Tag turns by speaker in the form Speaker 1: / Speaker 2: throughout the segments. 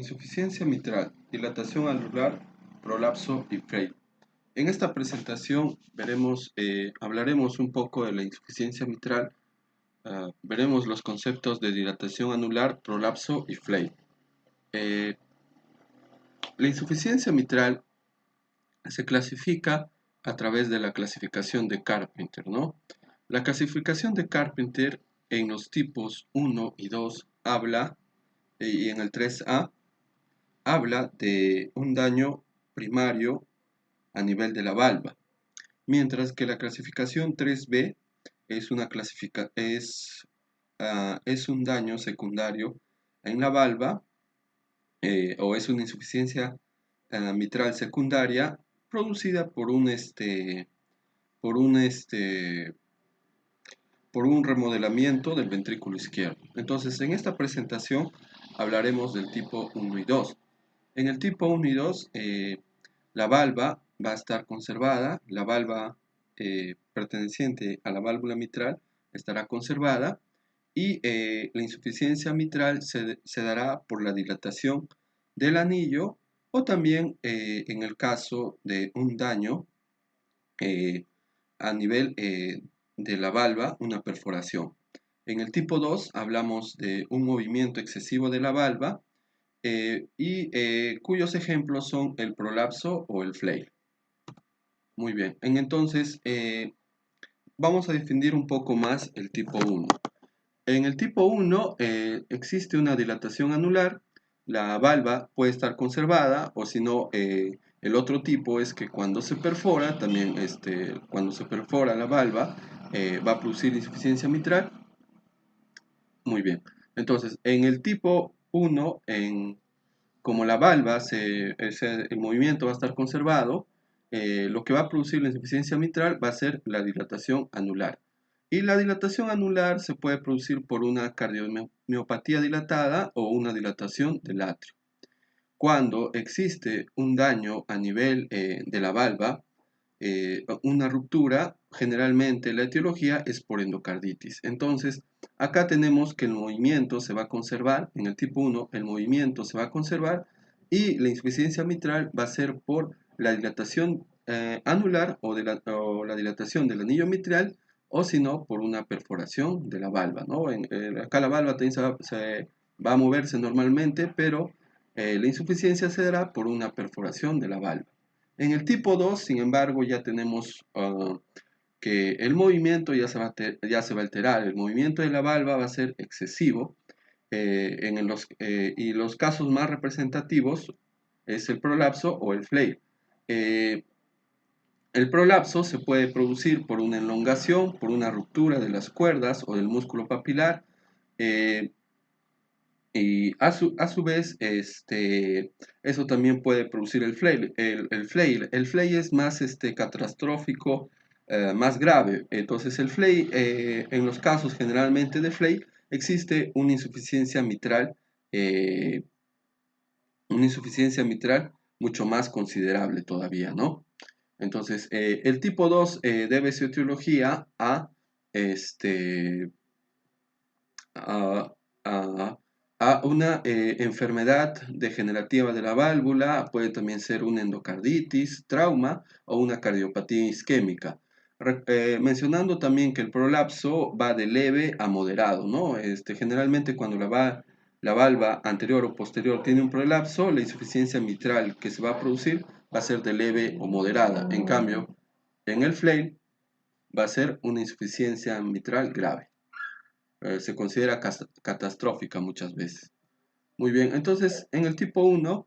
Speaker 1: Insuficiencia mitral, dilatación anular, prolapso y Frey. En esta presentación hablaremos un poco de la insuficiencia mitral, veremos los conceptos de dilatación anular, prolapso y Frey. La insuficiencia mitral se clasifica a través de la clasificación de Carpenter, ¿no? La clasificación de Carpenter en los tipos 1 y 2 habla, y en el 3A, habla de un daño primario a nivel de la valva, mientras que la clasificación 3B es un daño secundario en la valva, o es una insuficiencia mitral secundaria producida por un remodelamiento del ventrículo izquierdo. Entonces, en esta presentación hablaremos del tipo 1 y 2. En el tipo 1 y 2, la valva va a estar conservada, la valva perteneciente a la válvula mitral estará conservada y la insuficiencia mitral se dará por la dilatación del anillo o también en el caso de un daño a nivel de la valva, una perforación. En el tipo 2 hablamos de un movimiento excesivo de la valva cuyos ejemplos son el prolapso o el flail. Muy bien, entonces vamos a definir un poco más el tipo 1. En el tipo 1 existe una dilatación anular, la valva puede estar conservada o si no, el otro tipo es que cuando se perfora, también cuando se perfora la valva va a producir insuficiencia mitral. Muy bien, entonces en el tipo 1, como la valva, el movimiento va a estar conservado, lo que va a producir la insuficiencia mitral va a ser la dilatación anular. Y la dilatación anular se puede producir por una cardiomiopatía dilatada o una dilatación del atrio. Cuando existe un daño a nivel de la valva, una ruptura, generalmente la etiología es por endocarditis. Entonces, acá tenemos que el movimiento se va a conservar, en el tipo 1 el movimiento se va a conservar y la insuficiencia mitral va a ser por la dilatación anular o la dilatación del anillo mitral o si no por una perforación de la valva, ¿no? Acá la valva también se va a moverse normalmente, pero la insuficiencia se dará por una perforación de la valva. En el tipo 2, sin embargo, ya tenemos que el movimiento ya se va a alterar, el movimiento de la valva va a ser excesivo y los casos más representativos es el prolapso o el flail. El prolapso se puede producir por una elongación, por una ruptura de las cuerdas o del músculo papilar, y a su vez, eso también puede producir el flail. El flail es más catastrófico, más grave. Entonces el flail, en los casos generalmente de flail, existe eh, una insuficiencia mitral mucho más considerable todavía, ¿no? Entonces, el tipo 2 debe su etiología este, a, a- a una enfermedad degenerativa de la válvula, puede también ser una endocarditis, trauma o una cardiopatía isquémica. Mencionando también que el prolapso va de leve a moderado, ¿no? Generalmente cuando la valva anterior o posterior tiene un prolapso, la insuficiencia mitral que se va a producir va a ser de leve o moderada. En cambio, en el flail va a ser una insuficiencia mitral grave. Se considera catastrófica muchas veces. Muy bien, entonces en el tipo 1,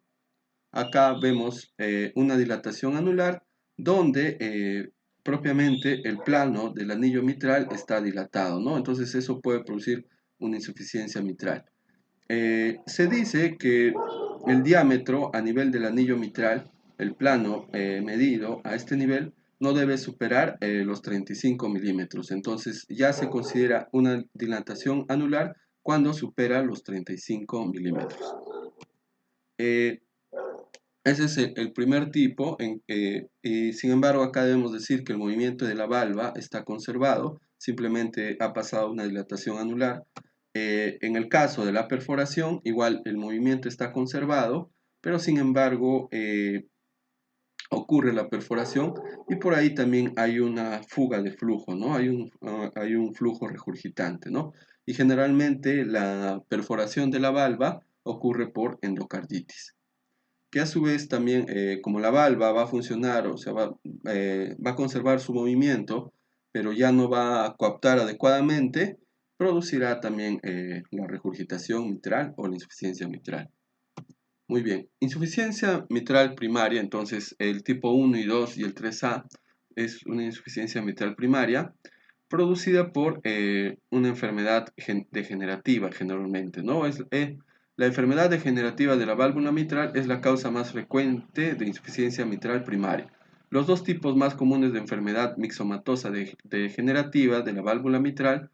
Speaker 1: acá vemos una dilatación anular donde propiamente el plano del anillo mitral está dilatado, ¿no? Entonces eso puede producir una insuficiencia mitral. Se dice que el diámetro a nivel del anillo mitral, el plano medido a este nivel, no debe superar los 35 milímetros. Entonces ya se considera una dilatación anular cuando supera los 35 milímetros. Ese es el primer tipo, y sin embargo acá debemos decir que el movimiento de la valva está conservado, simplemente ha pasado una dilatación anular. En el caso de la perforación, igual el movimiento está conservado, pero sin embargo ocurre la perforación y por ahí también hay una fuga de flujo, ¿no? Hay un flujo regurgitante, ¿no? Y generalmente la perforación de la valva ocurre por endocarditis, que a su vez también, como la valva va a funcionar, o sea, va a conservar su movimiento, pero ya no va a coaptar adecuadamente, producirá también la regurgitación mitral o la insuficiencia mitral. Muy bien, insuficiencia mitral primaria, entonces el tipo 1 y 2 y el 3A es una insuficiencia mitral primaria producida por una enfermedad degenerativa generalmente, ¿no? La enfermedad degenerativa de la válvula mitral es la causa más frecuente de insuficiencia mitral primaria. Los dos tipos más comunes de enfermedad mixomatosa degenerativa de la válvula mitral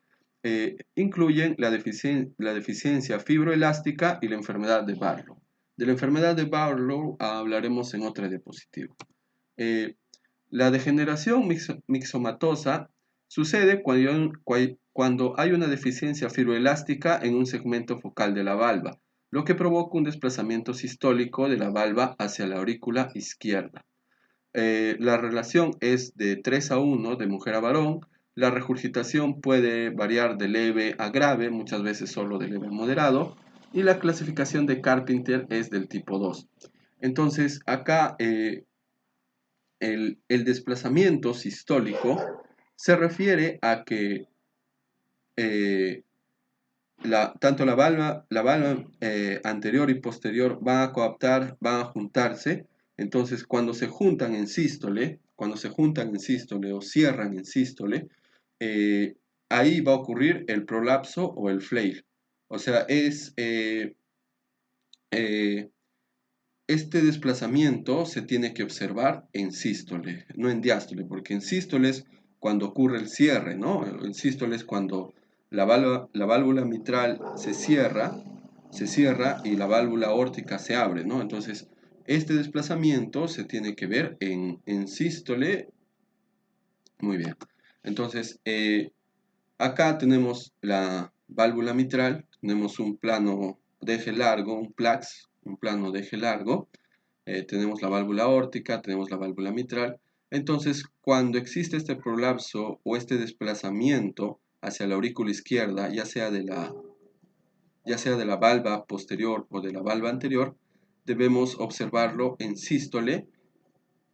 Speaker 1: incluyen la deficiencia fibroelástica y la enfermedad de Barlow. De la enfermedad de Barlow hablaremos en otra diapositiva. La degeneración mixomatosa sucede cuando hay una deficiencia fibroelástica en un segmento focal de la valva, lo que provoca un desplazamiento sistólico de la valva hacia la aurícula izquierda. La relación es de 3:1 de mujer a varón. La regurgitación puede variar de leve a grave, muchas veces solo de leve a moderado, y la clasificación de Carpenter es del tipo 2. Entonces, acá el desplazamiento sistólico se refiere a que tanto la valva anterior y posterior van a coaptar, van a juntarse. Entonces, cuando se juntan en sístole o cierran en sístole, ahí va a ocurrir el prolapso o el flail. O sea, este desplazamiento se tiene que observar en sístole, no en diástole, porque en sístole es cuando ocurre el cierre, ¿no? En sístole es cuando la válvula mitral se cierra y la válvula aórtica se abre, ¿no? Entonces, este desplazamiento se tiene que ver en sístole. Muy bien. Entonces, acá tenemos la válvula mitral, tenemos un plano de eje largo, un plax, un plano de eje largo. Tenemos la válvula aórtica, tenemos la válvula mitral. Entonces, cuando existe este prolapso o este desplazamiento hacia la aurícula izquierda, ya sea de la valva posterior o de la valva anterior, debemos observarlo en sístole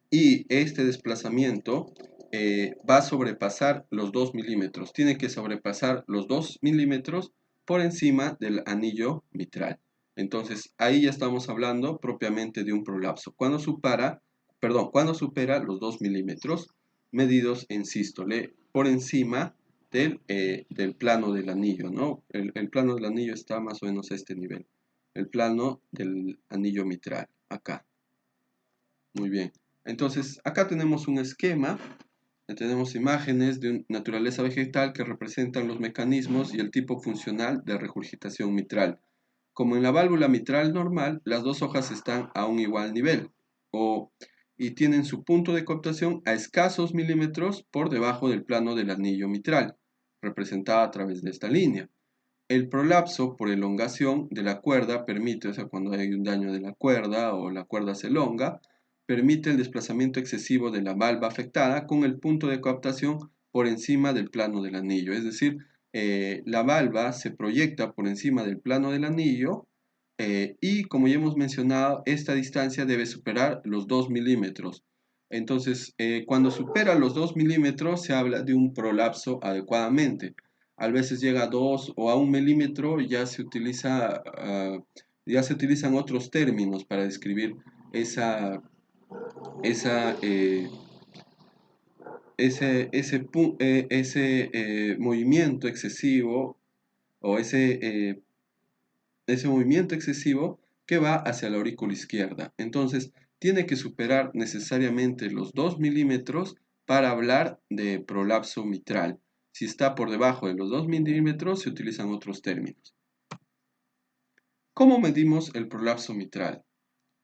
Speaker 1: y este desplazamiento va a sobrepasar los 2 milímetros. Tiene que sobrepasar los 2 milímetros por encima del anillo mitral. Entonces, ahí ya estamos hablando propiamente de un prolapso. Cuando supera los 2 milímetros medidos en sístole por encima del plano del anillo, ¿no? El plano del anillo está más o menos a este nivel. El plano del anillo mitral, acá. Muy bien. Entonces, acá tenemos un esquema, tenemos imágenes de naturaleza vegetal que representan los mecanismos y el tipo funcional de regurgitación mitral. Como en la válvula mitral normal, las dos hojas están a un igual nivel y tienen su punto de coaptación a escasos milímetros por debajo del plano del anillo mitral, representado a través de esta línea. El prolapso por elongación de la cuerda permite, o sea, cuando hay un daño de la cuerda o la cuerda se elonga, permite el desplazamiento excesivo de la valva afectada con el punto de coaptación por encima del plano del anillo. Es decir, la valva se proyecta por encima del plano del anillo y, como ya hemos mencionado, esta distancia debe superar los 2 milímetros. Entonces, cuando supera los 2 milímetros se habla de un prolapso adecuadamente. A veces llega a 2 o a 1 milímetro, ya se utilizan otros términos para describir esa, esa, ese movimiento excesivo o ese movimiento excesivo que va hacia la aurícula izquierda. Entonces, tiene que superar necesariamente los 2 milímetros para hablar de prolapso mitral. Si está por debajo de los 2 milímetros, se utilizan otros términos. ¿Cómo medimos el prolapso mitral?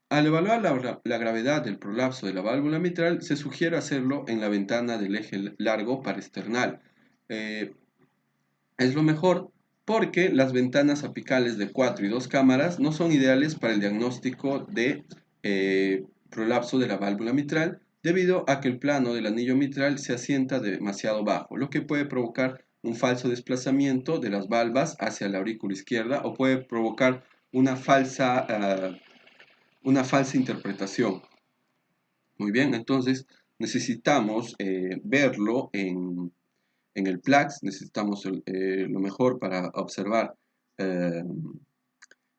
Speaker 1: Al evaluar la gravedad del prolapso de la válvula mitral, se sugiere hacerlo en la ventana del eje largo parasternal. Es lo mejor porque las ventanas apicales de 4 y 2 cámaras no son ideales para el diagnóstico de prolapso de la válvula mitral, debido a que el plano del anillo mitral se asienta demasiado bajo, lo que puede provocar un falso desplazamiento de las valvas hacia la aurícula izquierda o puede provocar una falsa interpretación. Muy bien, entonces necesitamos verlo en el PLAX, necesitamos lo mejor para observar eh,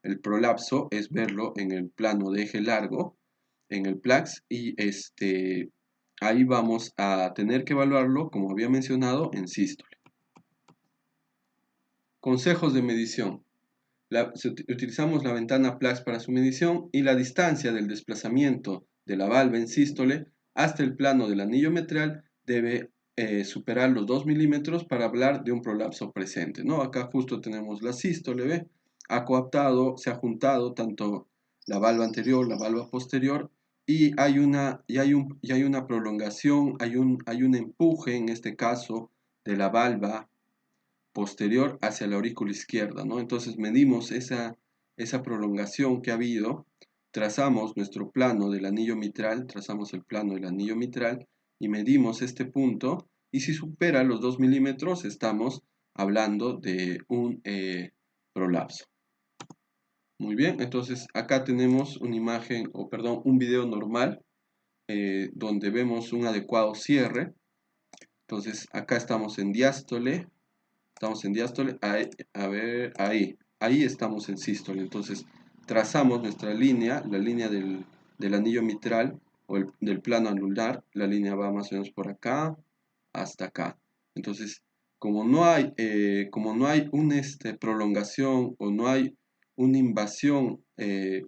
Speaker 1: el prolapso es verlo en el plano de eje largo, en el PLAX, y ahí vamos a tener que evaluarlo, como había mencionado, en sístole. Consejos de medición. Utilizamos la ventana PLAX para su medición y la distancia del desplazamiento de la valva en sístole hasta el plano del anillo mitral debe superar los 2 milímetros para hablar de un prolapso presente, ¿no? Acá justo tenemos la sístole, ¿ve? Se ha juntado tanto la valva anterior, la valva posterior y hay una prolongación, hay un empuje en este caso de la valva posterior hacia la aurícula izquierda, ¿no? Entonces medimos esa prolongación que ha habido, trazamos nuestro plano del anillo mitral, trazamos el plano del anillo mitral y medimos este punto y si supera los 2 milímetros estamos hablando de un prolapso. Muy bien, entonces acá tenemos una imagen, o perdón, un video normal donde vemos un adecuado cierre. Entonces acá estamos en diástole, ahí, a ver, ahí estamos en sístole. Entonces trazamos nuestra línea, la línea del anillo mitral o del plano anular, la línea va más o menos por acá hasta acá. Entonces, como no hay una prolongación o no hay una invasión eh,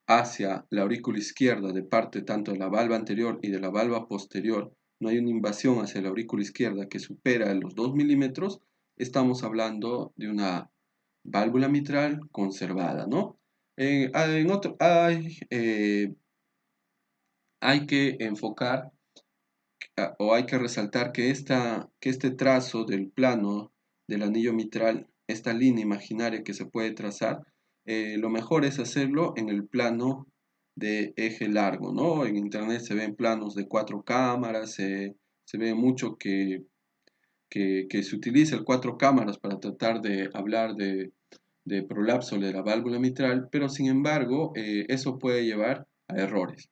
Speaker 1: hacia la aurícula izquierda de parte tanto de la valva anterior y de la valva posterior, no hay una invasión hacia la aurícula izquierda que supera los 2 milímetros, estamos hablando de una válvula mitral conservada, ¿no? Hay que enfocar o hay que resaltar que este trazo del plano del anillo mitral, esta línea imaginaria que se puede trazar, lo mejor es hacerlo en el plano de eje largo, ¿no? En internet se ven planos de 4 cámaras, se ve mucho que se utiliza el 4 cámaras para tratar de hablar de prolapso de la válvula mitral, pero sin embargo eso puede llevar a errores.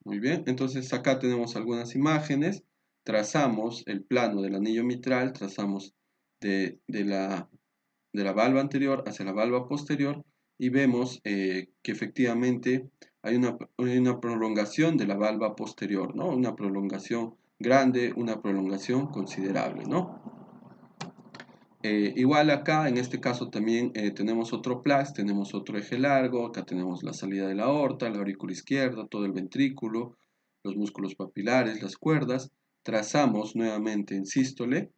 Speaker 1: Muy bien, entonces acá tenemos algunas imágenes, trazamos el plano del anillo mitral, trazamos de la valva anterior hacia la valva posterior y vemos que efectivamente hay una prolongación de la valva posterior, ¿no? Una prolongación grande, una prolongación considerable, ¿no? Igual acá, en este caso también tenemos otro PLAX, tenemos otro eje largo, acá tenemos la salida de la aorta, la aurícula izquierda, todo el ventrículo, los músculos papilares, las cuerdas, trazamos nuevamente en sístole.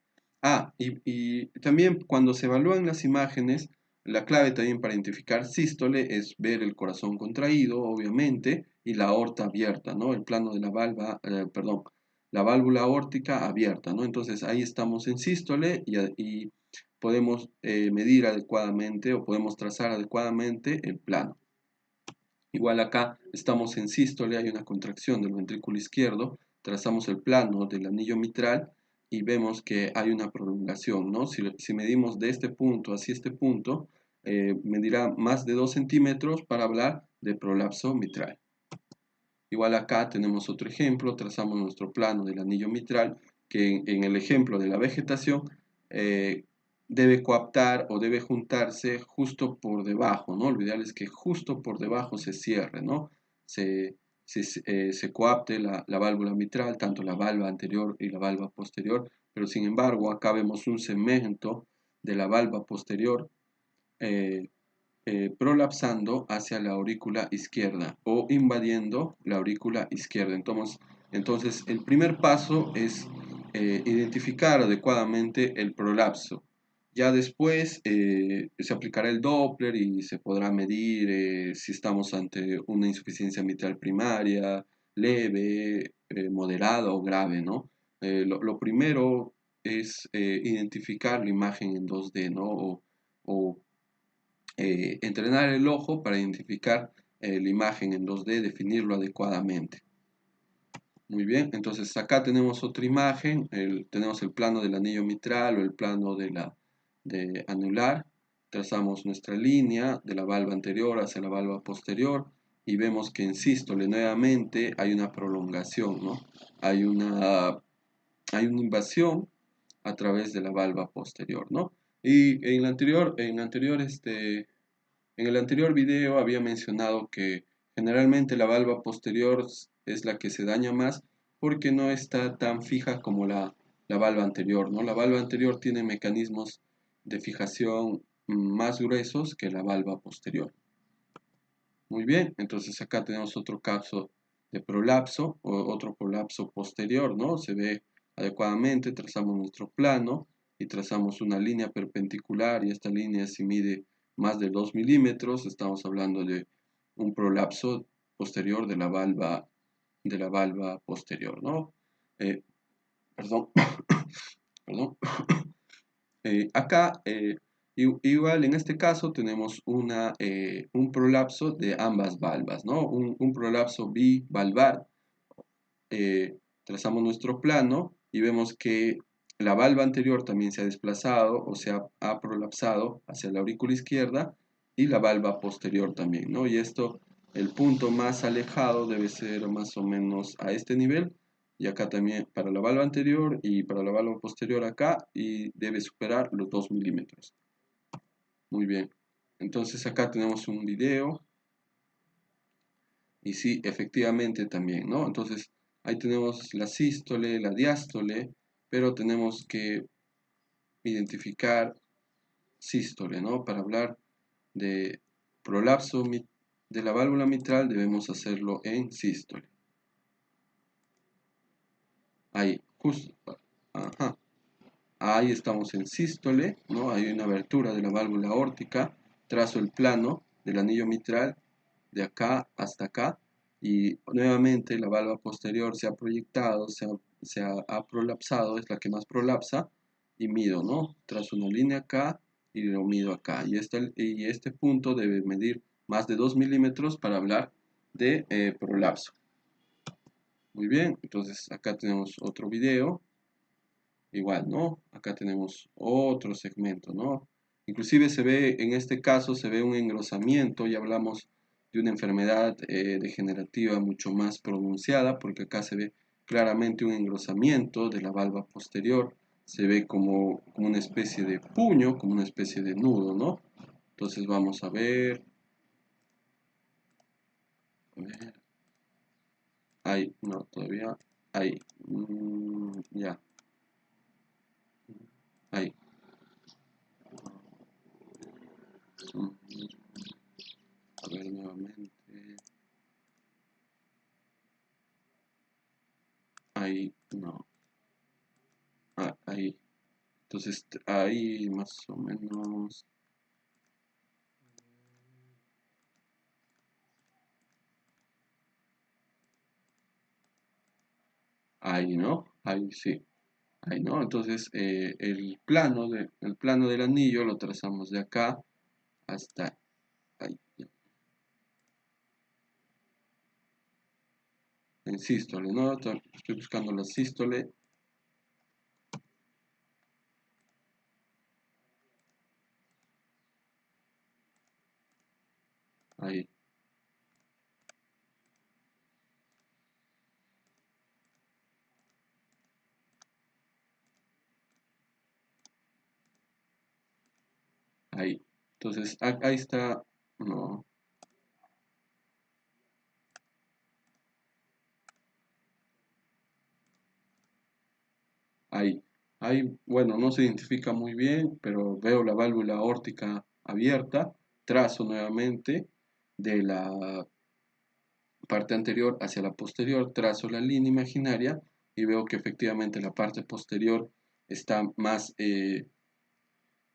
Speaker 1: Y también cuando se evalúan las imágenes, la clave también para identificar sístole es ver el corazón contraído, obviamente, y la aorta abierta, ¿no? El plano de la perdón, la válvula aórtica abierta, ¿no? Entonces ahí estamos en sístole y podemos medir adecuadamente o podemos trazar adecuadamente el plano. Igual acá estamos en sístole, hay una contracción del ventrículo izquierdo, trazamos el plano del anillo mitral y vemos que hay una prolongación, ¿no? Si medimos de este punto hacia este punto, medirá más de 2 centímetros para hablar de prolapso mitral. Igual acá tenemos otro ejemplo, trazamos nuestro plano del anillo mitral, que en el ejemplo de la vegetación debe coaptar o debe juntarse justo por debajo, ¿no? Lo ideal es que justo por debajo se cierre, ¿no? Se coapte la válvula mitral, tanto la valva anterior y la valva posterior, pero sin embargo acá vemos un segmento de la valva posterior eh, prolapsando hacia la aurícula izquierda o invadiendo la aurícula izquierda. Entonces el primer paso es identificar adecuadamente el prolapso. Ya después se aplicará el Doppler y se podrá medir si estamos ante una insuficiencia mitral primaria, leve, moderada o grave, ¿no? Lo primero es identificar la imagen en 2D, ¿no? O entrenar el ojo para identificar la imagen en 2D, definirlo adecuadamente. Muy bien, entonces acá tenemos otra imagen, tenemos el plano del anillo mitral o el plano de anular. Trazamos nuestra línea de la valva anterior hacia la valva posterior y vemos que en sístole nuevamente hay una prolongación, ¿no? Hay una invasión a través de la valva posterior, ¿no? Y en el anterior video había mencionado que generalmente la valva posterior es la que se daña más porque no está tan fija como la valva anterior, ¿no? La valva anterior tiene mecanismos de fijación más gruesos que la valva posterior. Muy bien, entonces acá tenemos otro caso de prolapso o otro prolapso posterior, ¿no? Se ve adecuadamente, trazamos nuestro plano y trazamos una línea perpendicular y esta línea si mide más de 2 milímetros, estamos hablando de un prolapso posterior de la valva posterior, ¿no? Perdón, perdón. Acá, igual en este caso tenemos un prolapso de ambas valvas, ¿no? Un prolapso bivalvar. Trazamos nuestro plano y vemos que la valva anterior también se ha desplazado o ha prolapsado hacia la aurícula izquierda y la valva posterior también, ¿no? Y esto, el punto más alejado debe ser más o menos a este nivel y acá también para la valva anterior y para la valva posterior acá y debe superar los 2 milímetros. Muy bien, entonces acá tenemos un video y sí, efectivamente también, ¿no? Entonces ahí tenemos la sístole, la diástole, pero tenemos que identificar sístole, ¿no? Para hablar de prolapso de la válvula mitral debemos hacerlo en sístole. Ahí, justo, ajá. Ahí estamos en sístole, ¿no? Hay una abertura de la válvula aórtica, trazo el plano del anillo mitral de acá hasta acá y nuevamente la valva posterior se ha proyectado, ha prolapsado, es la que más prolapsa y mido, ¿no? Trazo una línea acá y lo mido acá y este punto debe medir más de 2 milímetros para hablar de prolapso. Muy bien, entonces acá tenemos otro video. Igual, ¿no? Acá tenemos otro segmento, ¿no? Inclusive se ve, en este caso, se ve un engrosamiento, ya hablamos de una enfermedad degenerativa mucho más pronunciada, porque acá se ve claramente un engrosamiento de la valva posterior, se ve como una especie de puño, como una especie de nudo, ¿no? Entonces vamos a ver, ahí, no, todavía, ahí, ya, ahí. Mm, A ver nuevamente. Ahí, no. Ahí. Entonces, ahí más o menos. Ahí, ¿no? Ahí sí. Ahí, ¿no? Entonces, el plano del anillo lo trazamos de acá hasta ahí. En sístole, ¿no? Estoy buscando la sístole. Ahí. Ahí. Entonces, ahí está. No. Ahí. Ahí, bueno, no se identifica muy bien, pero veo la válvula aórtica abierta. Trazo nuevamente de la parte anterior hacia la posterior, trazo la línea imaginaria y veo que efectivamente la parte posterior está más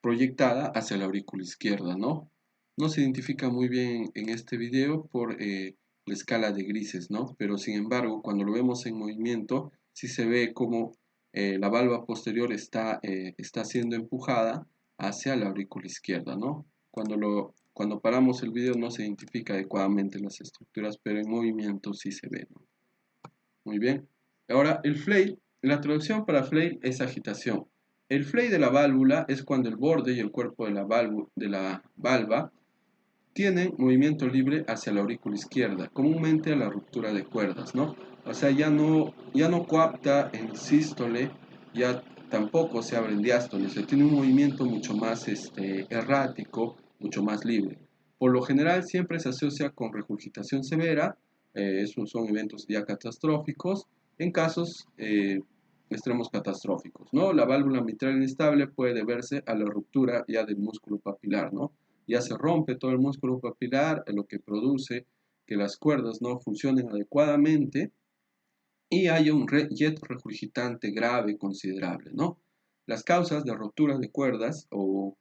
Speaker 1: proyectada hacia la aurícula izquierda, ¿no? No se identifica muy bien en este video por la escala de grises, ¿no? Pero sin embargo, cuando lo vemos en movimiento, sí se ve como la valva posterior está siendo empujada hacia la aurícula izquierda, ¿no? Cuando paramos el video no se identifica adecuadamente las estructuras, pero en movimiento sí se ve, ¿no? Muy bien. Ahora, el flail, la traducción para flail es agitación. El flail de la válvula es cuando el borde y el cuerpo de la valva tienen movimiento libre hacia la aurícula izquierda, comúnmente a la ruptura de cuerdas, ¿no? O sea, ya no coapta en sístole, ya tampoco se abre en diástole, o sea, tiene un movimiento mucho más errático, mucho más libre. Por lo general siempre se asocia con regurgitación severa, esos son eventos ya catastróficos, en casos extremos catastróficos, ¿no? La válvula mitral inestable puede deberse a la ruptura ya del músculo papilar, ¿no? Ya se rompe todo el músculo papilar, lo que produce que las cuerdas no funcionen adecuadamente y haya un jet regurgitante grave considerable, ¿no? Las causas de rotura de cuerdas o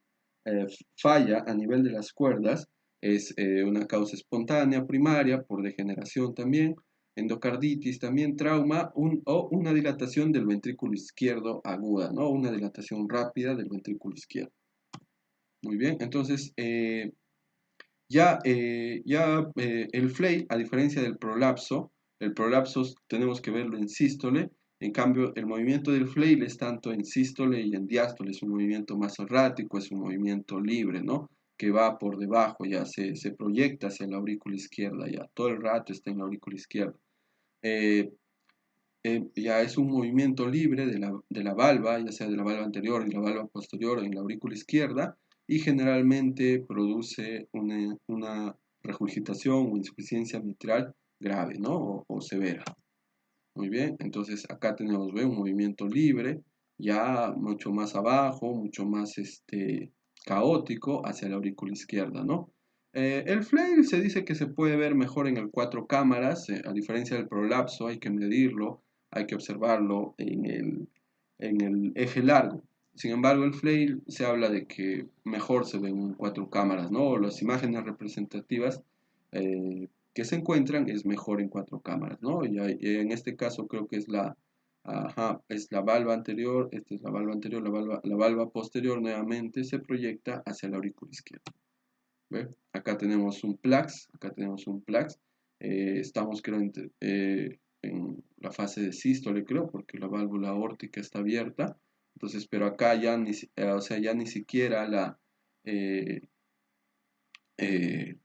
Speaker 1: falla a nivel de las cuerdas es una causa espontánea primaria por degeneración también, endocarditis también, trauma o una dilatación del ventrículo izquierdo aguda, ¿no? Una dilatación rápida del ventrículo izquierdo. Muy bien, entonces el flail, a diferencia del prolapso, el prolapso tenemos que verlo en sístole, en cambio el movimiento del flail es tanto en sístole y en diástole, es un movimiento más errático, es un movimiento libre, ¿no? Que va por debajo, ya se proyecta hacia la aurícula izquierda, ya todo el rato está en la aurícula izquierda. Ya es un movimiento libre de la valva, ya sea de la valva anterior y la valva posterior en la aurícula izquierda, y generalmente produce una regurgitación o insuficiencia mitral grave, ¿no? O severa. Muy bien, entonces acá tenemos, un movimiento libre, ya mucho más abajo, mucho más caótico hacia la aurícula izquierda, ¿no? El flail se dice que se puede ver mejor en el 4 cámaras, a diferencia del prolapso, hay que medirlo, hay que observarlo en el eje largo. Sin embargo, el flail se habla de que mejor se ve en 4 cámaras, ¿no? Las imágenes representativas que se encuentran es mejor en 4 cámaras, ¿no? Y en este caso creo que es es la valva anterior, esta es la valva anterior, la valva posterior nuevamente se proyecta hacia la aurícula izquierda. ¿Ve? Acá tenemos un plax, estamos creo en la fase de sístole, creo, porque la válvula aórtica está abierta, entonces, pero acá ya o sea, ya ni siquiera eh, eh,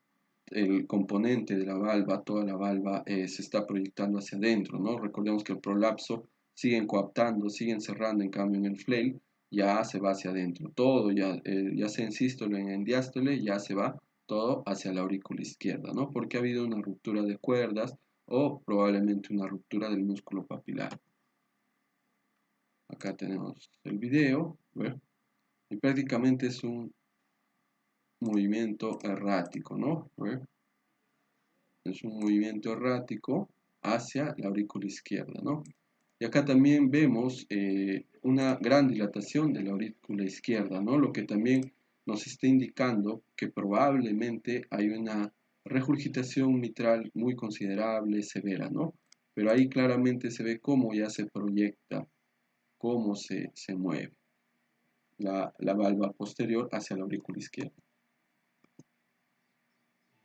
Speaker 1: el componente de la valva, toda la valva se está proyectando hacia adentro, ¿no? Recordemos que el prolapso siguen coaptando, siguen cerrando, en cambio en el flail ya se va hacia adentro, todo ya sea en sístole o en diástole, ya se va todo hacia la aurícula izquierda, ¿no? Porque ha habido una ruptura de cuerdas o probablemente una ruptura del músculo papilar. Acá tenemos el video, ¿ve? Y prácticamente es un movimiento errático, ¿no? ¿Ve? Es un movimiento errático hacia la aurícula izquierda, ¿no? Y acá también vemos una gran dilatación de la aurícula izquierda, ¿no? Lo que también nos está indicando que probablemente hay una regurgitación mitral muy considerable, severa, ¿no? Pero ahí claramente se ve cómo ya se proyecta, cómo se mueve la valva posterior hacia la aurícula izquierda.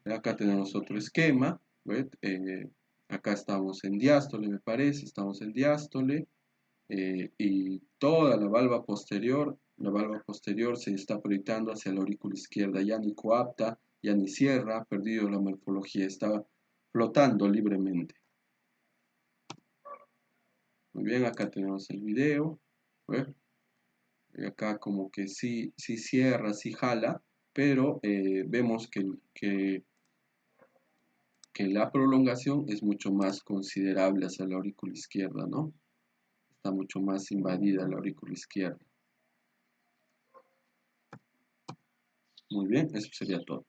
Speaker 1: Acá tenemos otro esquema, acá estamos en diástole, me parece, estamos en diástole, y toda la valva posterior se está proyectando hacia la aurícula izquierda, ya ni coapta, ya ni cierra, ha perdido la morfología, está flotando libremente. Muy bien, acá tenemos el video, y acá como que sí cierra, sí jala, pero vemos que la prolongación es mucho más considerable hacia la aurícula izquierda, ¿no? Está mucho más invadida la aurícula izquierda. Muy bien, eso sería todo.